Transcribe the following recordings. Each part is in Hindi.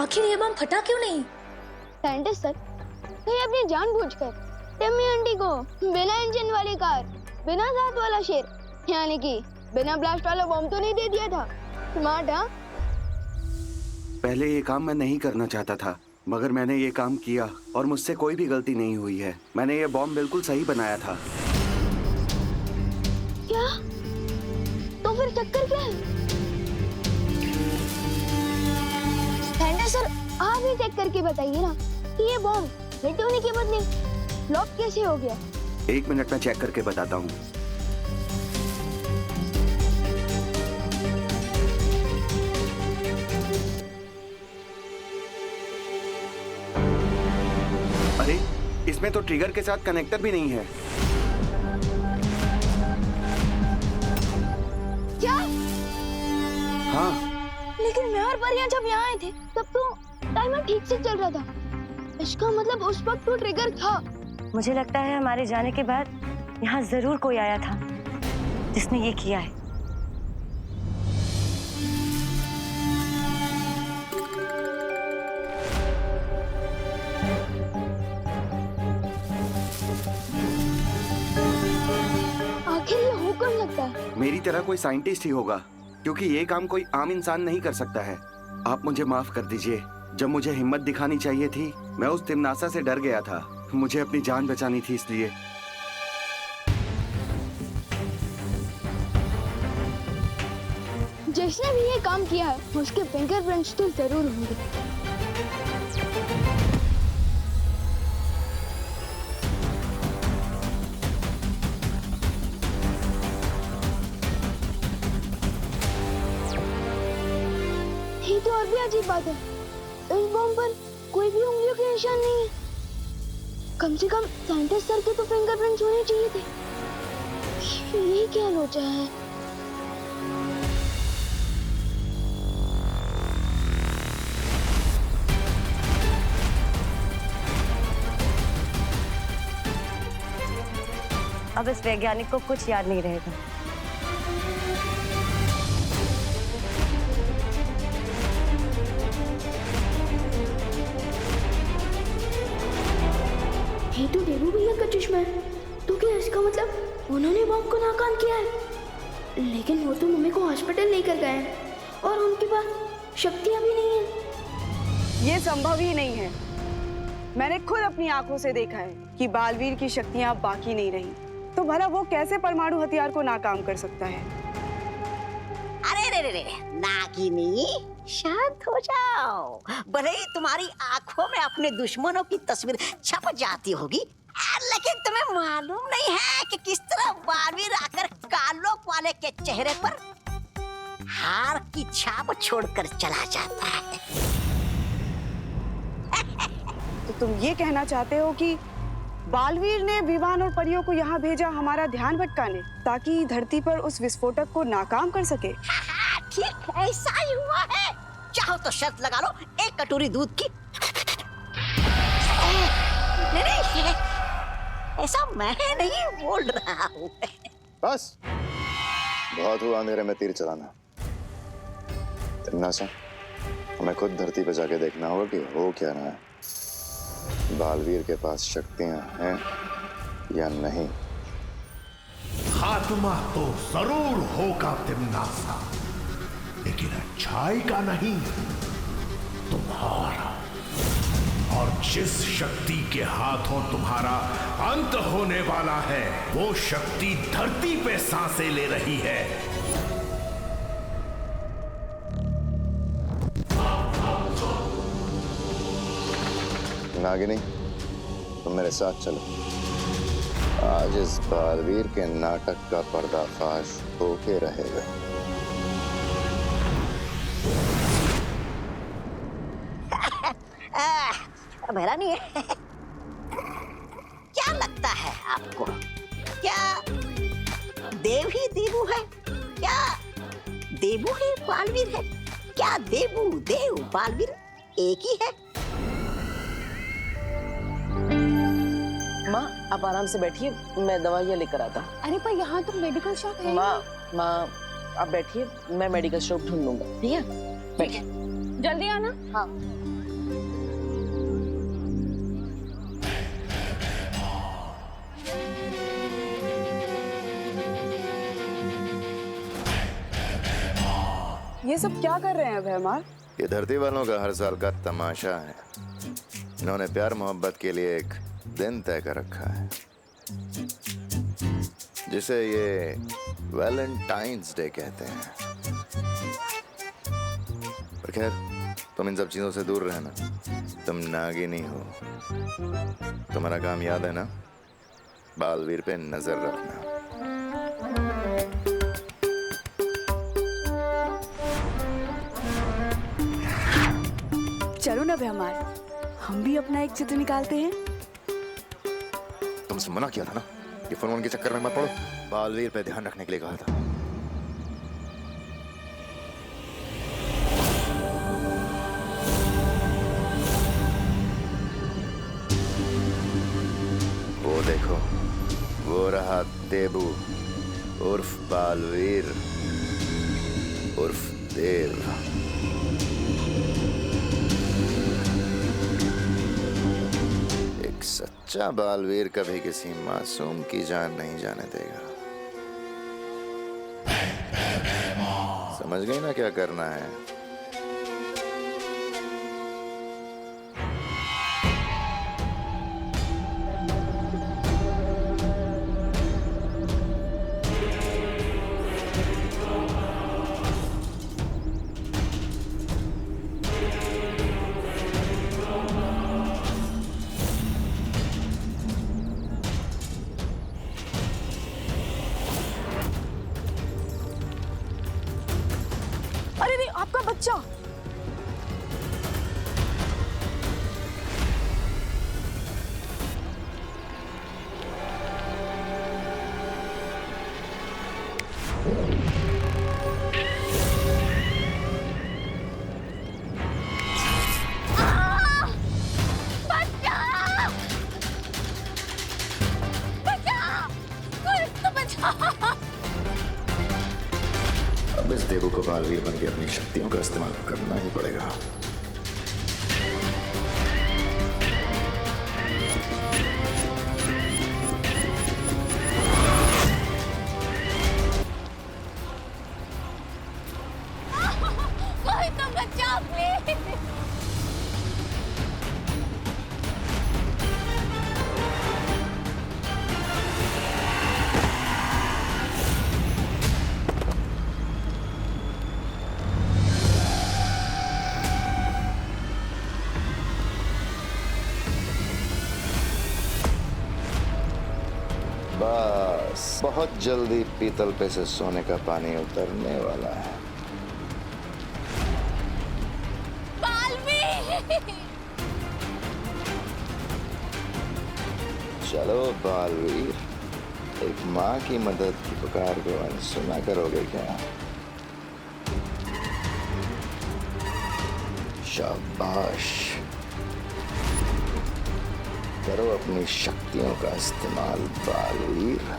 आखिर ये बम फटा क्यों नहीं? साइंटिस्ट सर, कहीं अपनी जानबूझकर टिम्मी आंटी को बिना इंजन वाली कार, बिना दांत वाला शेर, यानी कि बिना ब्लास्ट वाला बम तो नहीं दे दिया था? स्मार्ट हाँ? पहले ये काम मैं नहीं करना चाहता था, मगर मैंने ये काम किया और मुझसे कोई भी गलती नहीं हुई है। मैंने ये बॉम्ब बिल्कुल सही बनाया था। क्या? तो फिर चक्कर क्या है? साइंटिस्ट सर, आप ही चेक करके बताइए ना कि ये बॉम्ब हिट होने के बदले फ्लॉप कैसे हो गया? 1 मिनट में चेक करके बताता हूँ। अरे, इसमें तो ट्रिगर के साथ कनेक्टर भी नहीं है। क्या? हाँ। लेकिन मैं और परिया जब यहाँ आए थे तब तो टाइमर ठीक से चल रहा था। इसका मतलब उस वक्त तो ट्रिगर था। मुझे लगता है हमारे जाने के बाद यहाँ जरूर कोई आया था जिसने ये किया है। आखिर ये हो कौन सकता है? मेरी तरह कोई साइंटिस्ट ही होगा, क्योंकि ये काम कोई आम इंसान नहीं कर सकता है। आप मुझे माफ कर दीजिए। जब मुझे हिम्मत दिखानी चाहिए थी, मैं उस तिमनासा से डर गया था। मुझे अपनी जान बचानी थी, इसलिए। जिसने भी ये काम किया है उसके फिंगरप्रिंट्स तो जरूर होंगे। ये तो और भी अजीब बात है, इस बॉम्ब पर कोई भी उंगलियों के निशान नहीं है। कम से कम साइंटिस्ट सर के तो फिंगरप्रिंट्स होने चाहिए थे। ये क्या लोचा है? अब इस वैज्ञानिक को कुछ याद नहीं रहेगा। ये तो देवू भैया का चश्मा है। तो क्या इसका मतलब उन्होंने बॉम्ब को नाकाम किया है? लेकिन वो तो मम्मी को हॉस्पिटल लेकर गए हैं और उनके पास शक्तियां भी नहीं है। ये संभव ही नहीं है। मैंने खुद अपनी आंखों से देखा है कि बालवीर की शक्तियां अब बाकी नहीं रही। तो भला वो कैसे परमाणु हथियार को नाकाम कर सकता है? अरे रे रे, नागिनी, शांत हो जाओ। भले ही तुम्हारी आंखों में अपने दुश्मनों की तस्वीर छप जाती होगी, लेकिन तुम्हें मालूम नहीं है कि किस तरह बालवीर आकर कालोक वाले के चेहरे पर हार की छाप छोड़कर चला जाता है। तो तुम ये कहना चाहते हो कि बालवीर ने विवान और परियों को यहाँ भेजा हमारा ध्यान भटकाने, ताकि धरती पर उस विस्फोटक को नाकाम कर सके? ठीक ऐसा ही हुआ है। चाहो तो शर्त लगा लो, 1 कटोरी दूध की। नहीं, ऐसा मैं नहीं बोल रहा हूँ। बस बहुत हुआ अंधेरे में तीर चलाना। तिमनासा, हमें खुद धरती पर जाके देखना होगा कि हो क्या रहा है। बालवीर के पास शक्तियां हैं या नहीं। खात्मा तो जरूर होगा तिमनासा, लेकिन अच्छाई का नहीं, तुम्हारा। और जिस शक्ति के हाथों तुम्हारा अंत होने वाला है, वो शक्ति धरती पे सांसें ले रही है। नागिनी, तुम मेरे साथ चलो। आज इस बालवीर के नाटक का पर्दाफाश होके रहेगा। मेरा नहीं है। क्या लगता है आपको, क्या देव ही देवू है? क्या देवू ही बालवीर है? क्या देवू देव बालवीर एक ही है? माँ, आप आराम से बैठिए, मैं दवाइयाँ लेकर आता हूँ। अरे पर यहाँ तो मेडिकल शॉप है। माँ आप बैठिए, मैं मेडिकल शॉप ढूंढ लूंगा। ठीक है, बैठिए। जल्दी आना। हाँ। ये सब क्या कर रहे हैं भैमार? ये धरती वालों का हर साल का तमाशा है। इन्होंने प्यार मोहब्बत के लिए एक दिन तय कर रखा है, जिसे ये वैलेंटाइंस डे कहते हैं। पर खैर, तुम इन सब चीजों से दूर रहना। तुम नागिनी हो। तुम्हारा काम याद है ना? बालवीर पे नजर रखना। चलो ना भैमार, हम भी अपना एक चित्र निकालते हैं। तुमसे मना किया था ना, ये फोन के चक्कर में मत पड़ो। बालवीर पे ध्यान रखने के लिए कहा था। वो देखो, वो रहा देबू उर्फ बालवीर उर्फ देव। एक सच्चा बालवीर कभी किसी मासूम की जान नहीं जाने देगा। समझ गई ना क्या करना है? अरे नहीं, आपका बच्चा। अब इस देवू को बालवीर बन के अपनी शक्तियों का इस्तेमाल करना ही पड़ेगा। कोई तो बचाओ प्लीज। बस बहुत जल्दी पीतल पे से सोने का पानी उतरने वाला है। चलो बालवीर, एक माँ की मदद की पुकार को अनसुना करोगे क्या? शाबाश, करो अपनी शक्तियों का इस्तेमाल बालवीर।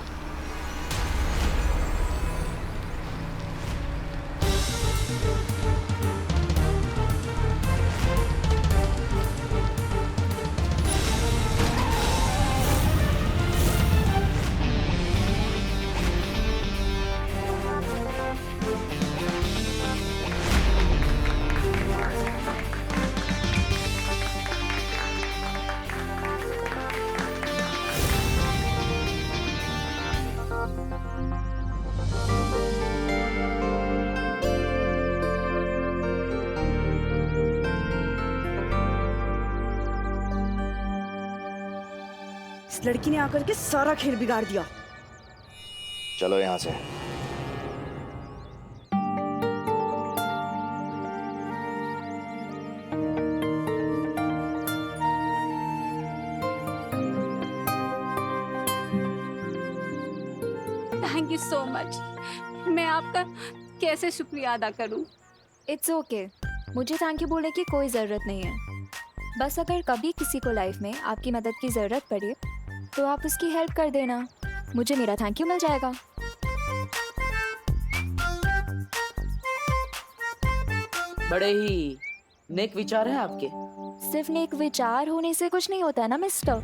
इस लड़की ने आकर के सारा खेल बिगाड़ दिया। चलो यहाँ से। Thank you so much. मैं आपका कैसे शुक्रिया अदा करूं? इट्स ओके, मुझे थैंक यू बोलने की कोई ज़रूरत नहीं है। बस अगर कभी किसी को लाइफ में आपकी मदद की ज़रूरत पड़े तो आप उसकी हेल्प कर देना, मुझे मेरा थैंक यू मिल जाएगा। बड़े ही नेक विचार है आपके। सिर्फ नेक विचार होने से कुछ नहीं होता है ना मिस्टर,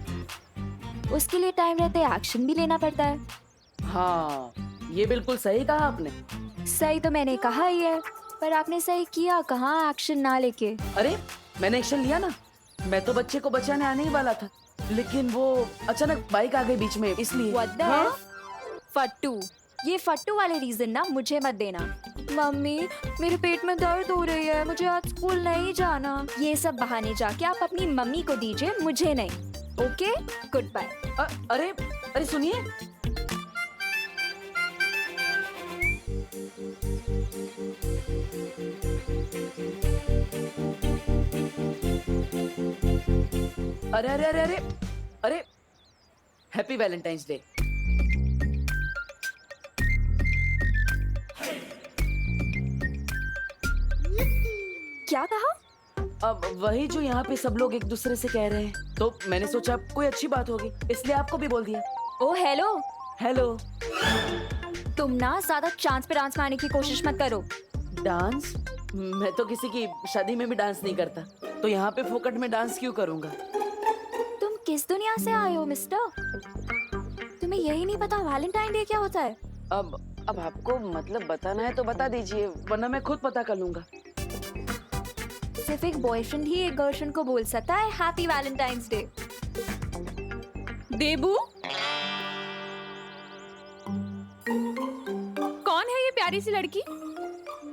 उसके लिए टाइम रहते एक्शन भी लेना पड़ता है। हाँ, ये बिल्कुल सही कहा आपने। सही तो मैंने कहा ही है, पर आपने सही किया, कहाँ एक्शन ना लेके। अरे मैंने एक्शन लिया ना, मैं तो बच्चे को बचाने आने ही वाला था, लेकिन वो अचानक बाइक आ गई बीच में, इसलिए। What the hell? फट्टू, ये फट्टू वाले रीजन ना मुझे मत देना। मम्मी मेरे पेट में दर्द हो रही है, मुझे आज स्कूल नहीं जाना। ये सब बहाने जाके आप अपनी मम्मी को दीजिए, मुझे नहीं। Okay, good bye. अरे अरे सुनिए, अरे अरे अरे अरे अरे हैप्पी वैलेंटाइंस डे। क्या कहा? अब वही जो यहाँ पे सब लोग एक दूसरे से कह रहे हैं, तो मैंने सोचा कोई अच्छी बात होगी, इसलिए आपको भी बोल दिया। ओ हेलो, हेलो। तुम ना ज्यादा चांस पे डांस मारने की कोशिश मत करो। डांस? मैं तो किसी की शादी में भी डांस नहीं करता, तो यहाँ पे फोकट में डांस क्यों करूँगा? तुम किस दुनिया से आए हो मिस्टर? तुम्हें यही नहीं पता वैलेंटाइन डे क्या होता है? अब आपको मतलब बताना है तो बता दीजिए, वरना मैं खुद पता कर लूंगा। सिर्फ एक बॉयफ्रेंड ही एक गर्लफ्रेंड को बोल सकता है हैप्पी वैलेंटाइंस डे। देबू, कौन है ये प्यारी सी लड़की?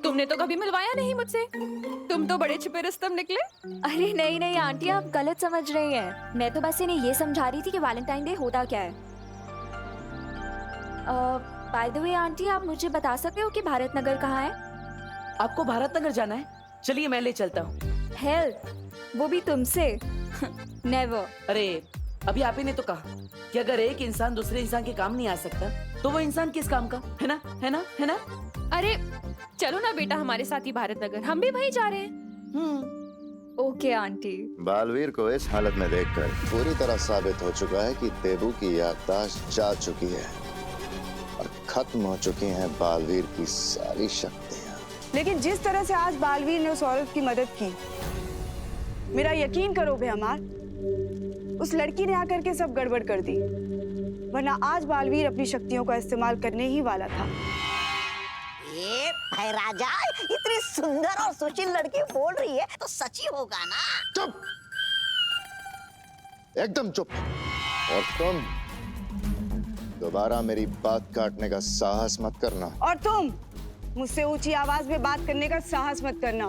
तुमने तो कभी मिलवाया नहीं मुझसे। तुम तो बड़े छिपे रुस्तम निकले। अरे नहीं नहीं आंटी, आप गलत समझ रही हैं। मैं तो बस इन्हें ये समझा रही थी कि वैलेंटाइन डे होता क्या है। बाय द वे आंटी, आप मुझे बता सकते हो कि भारत नगर कहाँ है? आपको भारत नगर जाना है? चलिए मैं ले चलता हूँ। हेल्प, वो भी तुमसे? नेवर। अरे अभी आप ही ने तो कहा कि अगर एक इंसान दूसरे इंसान के काम नहीं आ सकता, तो वो इंसान किस काम का है ना, है ना, है ना? अरे चलो ना बेटा हमारे साथ ही भारत नगर, हम भी वहीं जा रहे हैं। Okay aunty. बालवीर को इस हालत में देखकर पूरी तरह साबित हो चुका है कि देबू की याददाश्त जा चुकी है और खत्म हो चुकी हैं बालवीर की सारी शक्तियां। लेकिन जिस तरह से आज बालवीर ने उस औरत की मदद की, मेरा यकीन करो बेहमार, उस लड़की ने आकर के सब गड़बड़ कर दी, वरना आज बालवीर अपनी शक्तियों का इस्तेमाल करने ही वाला था। ये भाई राजा, इतनी सुंदर और सुशील लड़की बोल रही है तो सच ही होगा ना? चुप, एकदम चुप। और तुम दोबारा मेरी बात काटने का साहस मत करना। और तुम मुझसे ऊंची आवाज में बात करने का साहस मत करना,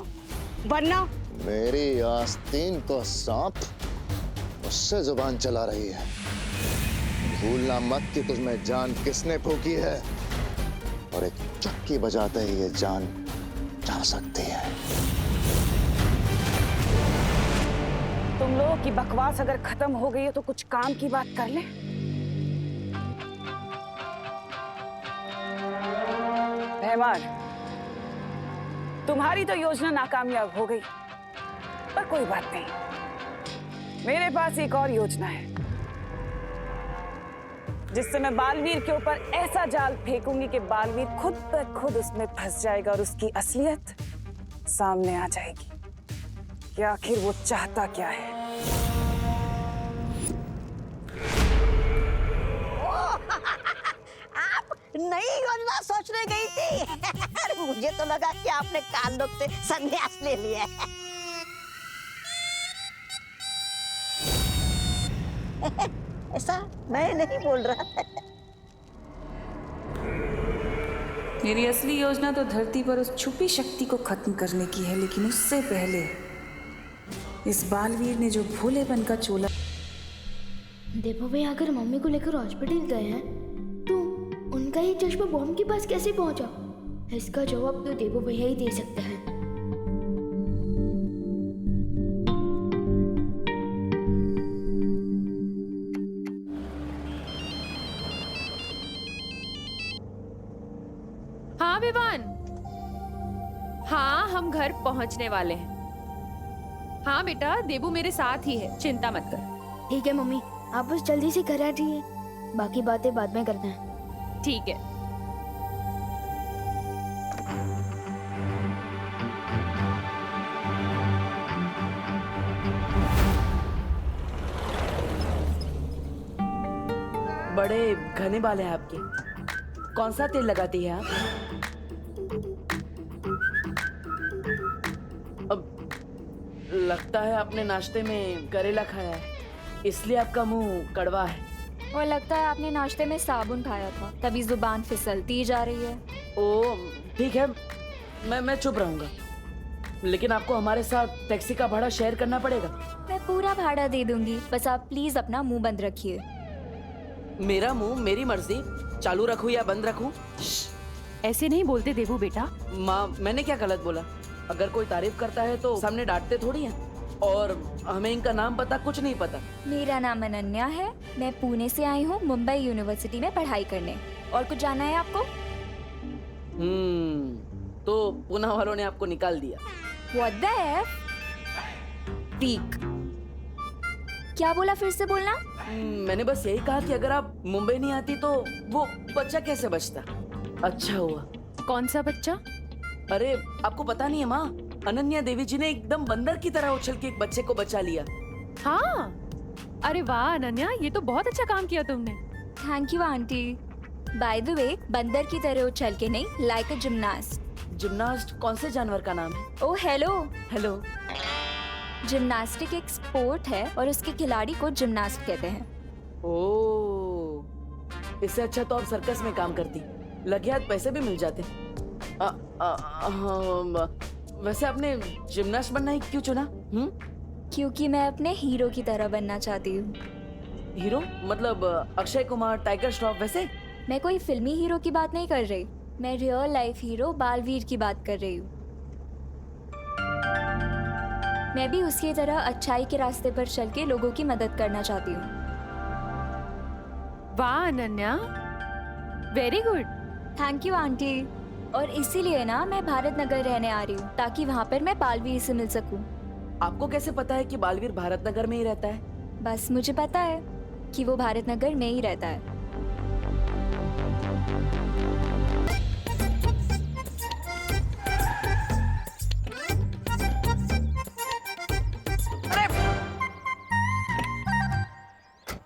वरना मेरी आस्तीन को सांप उससे जुबान चला रही है। भूलना मत कि तुझमें जान किसने फूकी है, और एक चक्की बजाते ही ये जान जा सकती है। तुम लोगों की बकवास अगर खत्म हो गई है तो कुछ काम की बात कर ले। रहमान, तुम्हारी तो योजना नाकामयाब हो गई, पर कोई बात नहीं, मेरे पास एक और योजना है जिससे मैं बालवीर के ऊपर ऐसा जाल फेंकूंगी कि बालवीर खुद ब खुद उसमें फंस जाएगा और उसकी असलियत सामने आ जाएगी कि आखिर वो चाहता क्या है। आप नई योजना सोचने गई थी? मुझे तो लगा कि आपने कान लोग से संन्यास ले लिया है। ऐसा मैं नहीं बोल रहा। मेरी असली योजना तो धरती पर उस छुपी शक्ति को खत्म करने की है, लेकिन उससे पहले इस बालवीर ने जो भोलेपन का चोला। देबू भाई अगर मम्मी को लेकर हॉस्पिटल गए हैं तो उनका ये चश्मा बॉम्ब के पास कैसे पहुंचा? इसका जवाब तो देबू भैया ही दे सकते हैं। हाँ विवान, हाँ हम घर पहुंचने वाले हैं। हाँ बेटा, देबू मेरे साथ ही है, चिंता मत कर। ठीक है मम्मी, आप बस जल्दी से घर आ जाइए, बाकी बातें बाद में करना है। ठीक है। बड़े घने बाल हैं आपके, कौन सा तेल लगाती है आप? लगता है आपने नाश्ते में करेला खाया है, इसलिए आपका मुंह कड़वा है। और लगता है आपने नाश्ते में साबुन खाया था, तभी जुबान फिसलती जा रही है। ओ ठीक है, मैं चुप रहूंगा, लेकिन आपको हमारे साथ टैक्सी का भाड़ा शेयर करना पड़ेगा। मैं पूरा भाड़ा दे दूंगी, बस आप प्लीज अपना मुंह बंद रखिए। मेरा मुंह मेरी मर्जी, चालू रखूं या बंद रखूं? ऐसे नहीं बोलते देवू बेटा। माँ, मैंने क्या गलत बोला? अगर कोई तारीफ करता है तो सामने डांटते थोड़ी हैं। और हमें इनका नाम पता कुछ नहीं पता। मेरा नाम अनन्या है, मैं पुणे से आई हूँ मुंबई यूनिवर्सिटी में पढ़ाई करने। और कुछ जानना है आपको? तो पुणे वालों ने आपको निकाल दिया। What the F? Weak. क्या बोला, फिर से बोलना। मैंने बस यही कहा कि अगर आप मुंबई नहीं आती तो वो बच्चा कैसे बचता। अच्छा हुआ। कौन सा बच्चा? अरे आपको पता नहीं है माँ, अनन्या देवी जी ने एकदम बंदर की तरह उछल के एक बच्चे को बचा लिया। हाँ, अरे वाह अनन्या, ये तो बहुत अच्छा काम किया तुमने। Thank you aunty. By the way, बंदर की तरह उछल के नहीं, लाइक अ जिम्नास्ट। जिम्नास्ट कौन से जानवर का नाम है? Oh hello. हेलो। जिम्नास्टिक एक स्पोर्ट है और उसके खिलाड़ी को जिम्नास्ट कहते हैं। ओह, इससे अच्छा तो आप सर्कस में काम करती, लगे हाथ पैसे भी मिल जाते। वैसे आपने जिम्नास्ट बनना ही क्यों चुना? क्योंकि मैं अपने हीरो की तरह बनना चाहती हूँ। हीरो मतलब अक्षय कुमार, टाइगर श्रॉफ वैसे? मैं कोई फिल्मी हीरो की बात नहीं कर रही, मैं रियल लाइफ हीरो बालवीर की बात कर रही हूँ। मैं भी उसकी तरह अच्छाई के रास्ते पर चल के लोगों की मदद करना चाहती हूँ। वाह Ananya, very good. Thank you aunty. और इसीलिए ना मैं भारत नगर रहने आ रही हूँ, ताकि वहाँ पर मैं बालवीर से मिल सकूँ। आपको कैसे पता है कि बालवीर भारत नगर में ही रहता है? बस मुझे पता है कि वो भारत नगर में ही रहता है।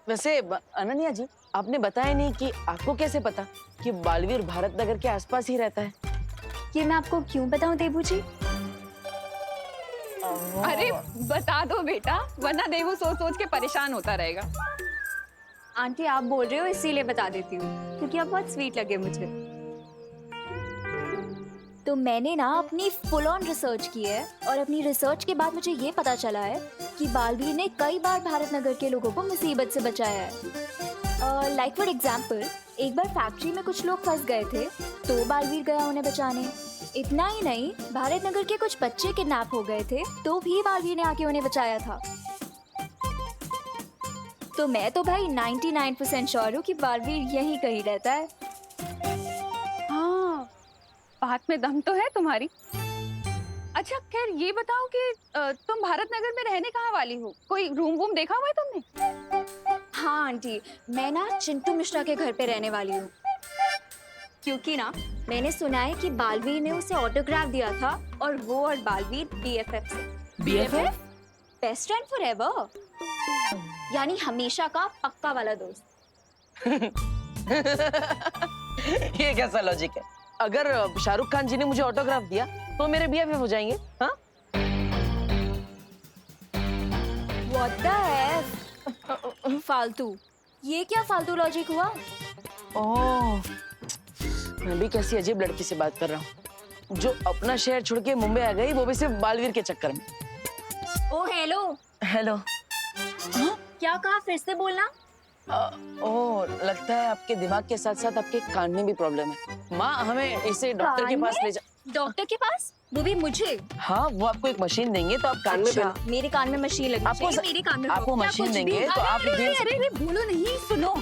वैसे अनन्या जी, आपने बताया नहीं कि आपको कैसे पता कि बालवीर भारत नगर के आसपास ही रहता है? ये मैं आपको क्यों बताऊं देवू जी? अरे बता दो बेटा, वरना देवू सोच सोच के परेशान होता रहेगा। आंटी आप बोल रहे हो इसीलिए बता देती हूँ, क्योंकि आप बहुत स्वीट लगे मुझे। तो मैंने ना अपनी फुल ऑन रिसर्च की है, और अपनी रिसर्च के बाद मुझे ये पता चला है कि बालवीर ने कई बार भारत नगर के लोगों को मुसीबत से बचाया है। लाइक फॉर एग्जाम्पल, एक बार फैक्ट्री में कुछ लोग फंस गए थे, तो बालवीर गया उन्हें बचाने। इतना ही नहीं, भारत नगर के कुछ बच्चे किडनैप हो गए थे, तो भी बालवीर ने आके उन्हें बचाया था। तो मैं तो भाई 99% श्योर हूँ कि बालवीर यहीं कहीं रहता है। हाँ, बात में दम तो है तुम्हारी। अच्छा खैर ये बताओ कि तुम भारत नगर में रहने कहाँ वाली हो? कोई रूम वूम देखा हुआ है तुमने? हाँ आंटी, मैं ना चिंटू मिश्रा के घर पे रहने वाली हूँ, क्योंकि ना मैंने सुना है कि बालवीर ने उसे ऑटोग्राफ दिया था, और वो और बालवीर BFF से। BFF? बेस्ट फ्रेंड फॉरएवर, यानी हमेशा का पक्का वाला दोस्त। ये कैसा लॉजिक है? अगर शाहरुख खान जी ने मुझे ऑटोग्राफ दिया तो मेरे BFF हो जाएंगे? हाँ? What the F? फालतू, ये क्या फालतू लॉजिक हुआ? ओह, मैं भी कैसी अजीब लड़की से बात कर रहा हूँ, जो अपना शहर छोड़ के मुंबई आ गई, वो भी सिर्फ बालवीर के चक्कर में। ओ हेलो। हेलो। क्या कहा, फिर से बोलना। ओह, लगता है आपके दिमाग के साथ साथ आपके कान में भी प्रॉब्लम है। माँ, हमें इसे डॉक्टर के पास ले जा। डॉक्टर के पास? वो भी मुझे? हाँ, वो आपको एक मशीन देंगे तो आप कान में अच्छा, मेरे कान में मशीन लगी आपको चाहिए, मेरे कान में आपको क्या मशीन कुछ भी? देंगे तो आप अरे बोलो नहीं, सुनो।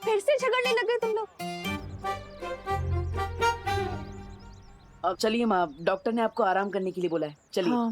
फिर से झगड़ने लगे तुम लोग। अब चलिए माँ, डॉक्टर ने आपको आराम करने के लिए बोला है, चलिए। हाँ।